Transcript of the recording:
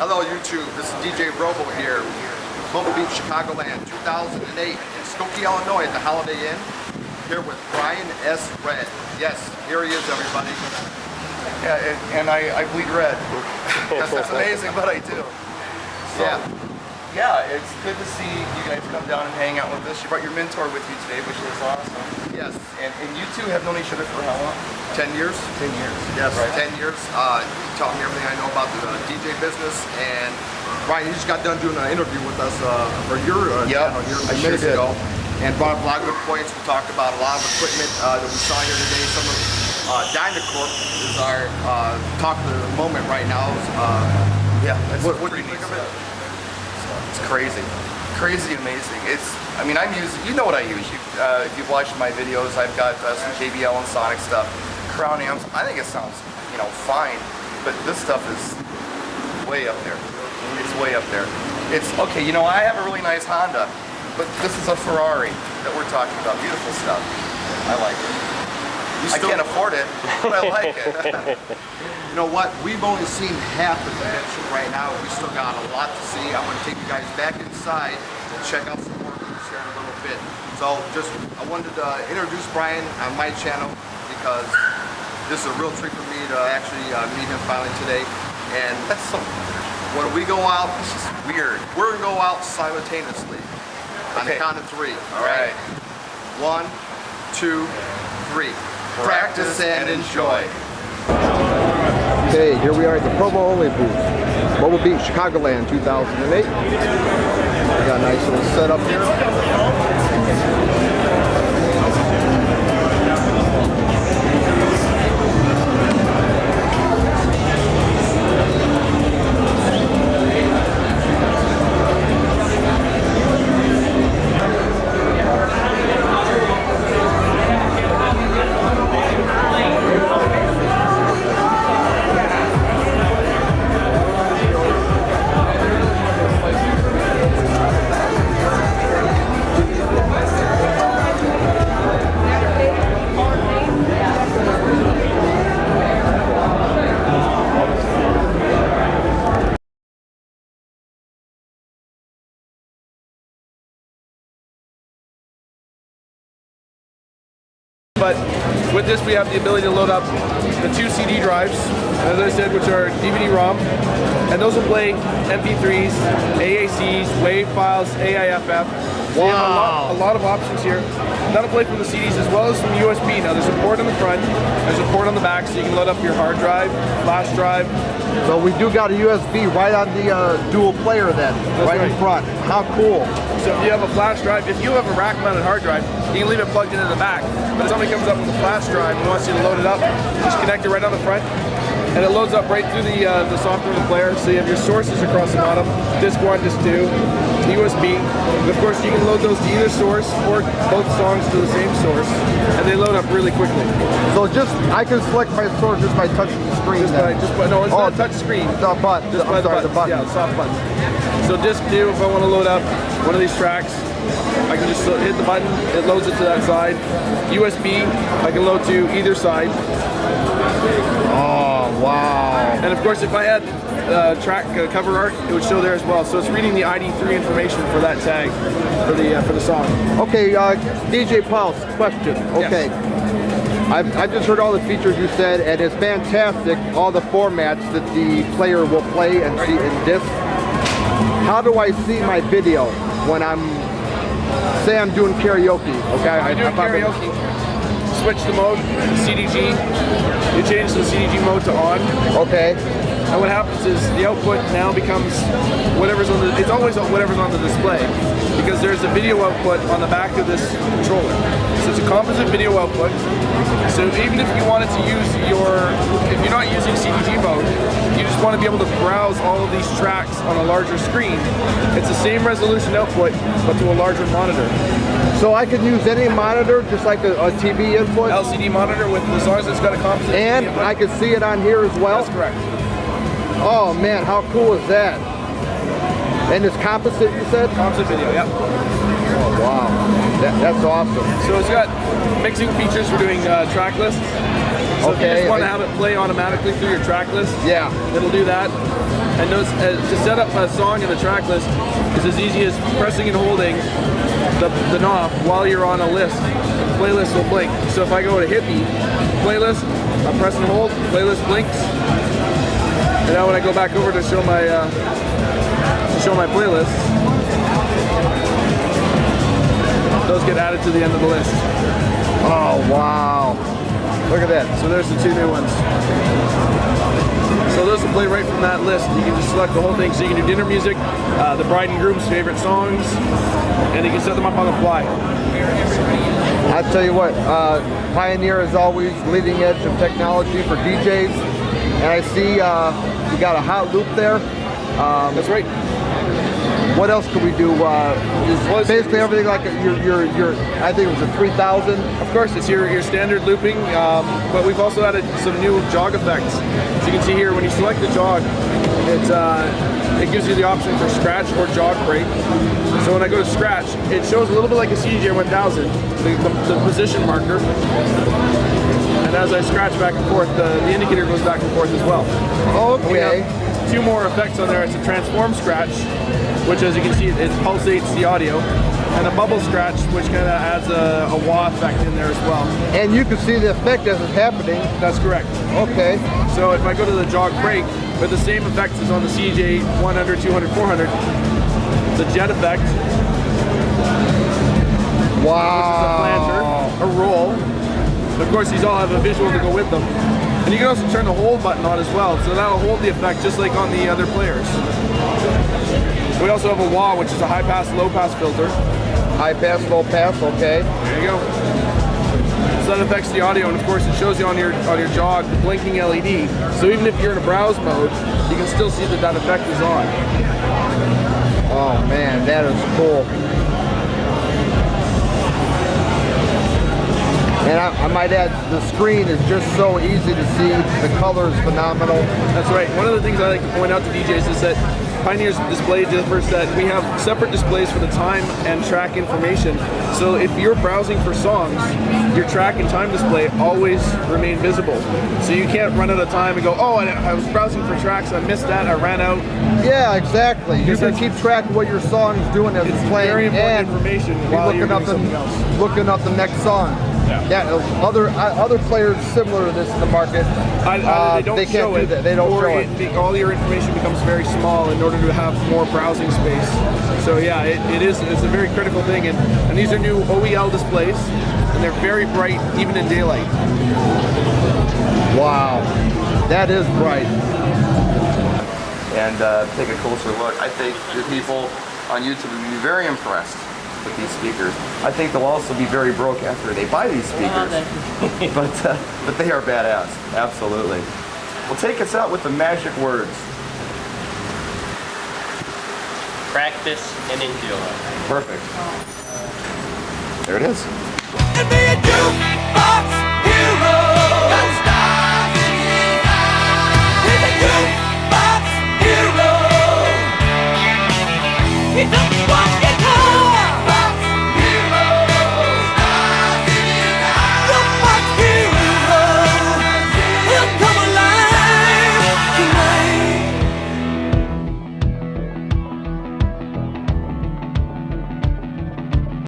Hello YouTube, this is DJ Robo here. Mobile Beach, Chicagoland, 2008 in Skokie, Illinois at the Holiday Inn. Here with Brian S. Red. Yes, here he is, everybody. Yeah, and I bleed red. That's amazing, but I do. So, yeah, it's good to see you guys come down and hang out with us. You brought your mentor with you today, which is awesome. Yes. And you two have known each other for how long? 10 years. 10 years. Yes, right. 10 years. He taught me everything I know about the DJ business. And Brian, you just got done doing an interview with us for your channel here a few minutes ago. And brought up a lot of good points. We talked about a lot of equipment that we saw here today. Some of Dynacorp is our talk of the moment right now. Yeah, that's what do you think of it? It's crazy. Crazy amazing. I mean, I'm using, you know what I use. If you've watched my videos, I've got some KBL and Sonic stuff, Crown amps. I think it sounds, fine, but this stuff is way up there. It's way up there. It's, okay, I have a really nice Honda, but this is a Ferrari that we're talking about. Beautiful stuff. I like it. I can't afford it, but I like it. You know what? We've only seen half the convention right now. We still got a lot to see. I'm going to take you guys back inside and check out some more booths here in a little bit. So I wanted to introduce Brian on my channel because this is a real treat for me to actually meet him finally today. And that's so weird. When we go out, it's just weird. We're going to go out simultaneously on the count of 3. All right? 1, 2, 3. Practice and enjoy. Okay, here we are at the promo only booth. Mobile Beach, Chicagoland, 2008. We got a nice little setup here. But with this, we have the ability to load up the 2 CD drives, as I said, which are DVD-ROM, and those will play MP3s, AACs, WAV files, AIFF. So you have a lot of options here. That'll play from the CDs as well as from USB. Now there's a port on the front, there's a port on the back, so you can load up your hard drive, flash drive. So we do got a USB right on the dual player then, right in front. How cool. So if you have a flash drive, if you have a rack-mounted hard drive, you can leave it plugged into the back. But if somebody comes up with a flash drive and wants you to load it up, just connect it right on the front, and it loads up right through the software of the player. So you have your sources across the bottom, disc 1, disc 2, USB. And of course, you can load those to either source or both songs to the same source, and they load up really quickly. So I can select my source just by touching the screen. No, it's not a touch screen. The button. Just by the button. Yeah, soft button. So disc 2, if I want to load up one of these tracks, I can just hit the button, it loads it to that side. USB, I can load to either side. Oh, wow. And of course, if I had track cover art, it would show there as well. So it's reading the ID3 information for that tag for the song. Okay, DJ Pulse, question. Okay. Yes. I've just heard all the features you said, and it's fantastic, all the formats that the player will play and see in disc. How do I see my video when say I'm doing karaoke? Okay, I'm doing karaoke. Switch the mode, CDG. You change the CDG mode to on. Okay. And what happens is the output now becomes whatever's on the, it's always whatever's on the display, because there's a video output on the back of this controller. So it's a composite video output. So even if you wanted to use if you're not using CDG mode, you just want to be able to browse all of these tracks on a larger screen, it's the same resolution output, but to a larger monitor. So I can use any monitor, just like a TV input? LCD monitor, with as long as it's got a composite. And I can see it on here as well? That's correct. Oh man, how cool is that? And it's composite, you said? Composite video, yep. Oh wow, that's awesome. So it's got mixing features for doing track lists. So if you just want to have it play automatically through your track list, yeah, it'll do that. And to set up a song in the track list is as easy as pressing and holding the knob while you're on a list. The playlist will blink. So if I go to hippie, playlist, I press and hold, playlist blinks. And now when I go back over to show my playlist, those get added to the end of the list. Oh, wow. Look at that. So there's the 2 new ones. So those will play right from that list. You can just select the whole thing. So you can do dinner music, the bride and groom's favorite songs, and you can set them up on the fly. I tell you what, Pioneer is always leading edge of technology for DJs. And I see you got a hot loop there. That's right. What else could we do? Is basically everything like your I think it was a 3000. Of course, it's your standard looping, but we've also added some new jog effects. As you can see here, when you select the jog, it gives you the option for scratch or jog break. So when I go to scratch, it shows a little bit like a CJ-1000, the position marker. And as I scratch back and forth, the indicator goes back and forth as well. Okay. We have 2 more effects on there. It's a transform scratch, which as you can see, it pulsates the audio, and a bubble scratch, which kind of adds a wah effect in there as well. And you can see the effect as it's happening. That's correct. Okay. So if I go to the jog break, but the same effects as on the CJ 100, 200, 400, the jet effect, wow, which is a flanger, a roll. Of course, these all have a visual to go with them. And you can also turn the hold button on as well, so that'll hold the effect just like on the other players. We also have a wah, which is a high pass, low pass filter. High pass, low pass, okay. There you go. So that affects the audio, and of course it shows you on your jog the blinking LED. So even if you're in a browse mode, you can still see that effect is on. Oh man, that is cool. And I might add, the screen is just so easy to see. The color is phenomenal. That's right. One of the things I like to point out to DJs is that Pioneer's display differs, that we have separate displays for the time and track information. So if you're browsing for songs, your track and time display always remain visible. So you can't run out of time and go, oh, I was browsing for tracks, I missed that, I ran out. Yeah, exactly. You can keep track of what your song is doing as it's playing. Very important information while you're doing something else. Looking up the next song. Yeah. Other players similar to this in the market, they can't do that. They don't show it. All your information becomes very small in order to have more browsing space. So yeah, it's a very critical thing, and these are new OEL displays, and they're very bright even in daylight. Wow, that is bright. And take a closer look. I think the people on YouTube will be very impressed with these speakers. I think they'll also be very broke after they buy these speakers. But they are badass, absolutely. Well, take us out with the magic words. Practice and enjoy. Perfect. There it is. And me and you.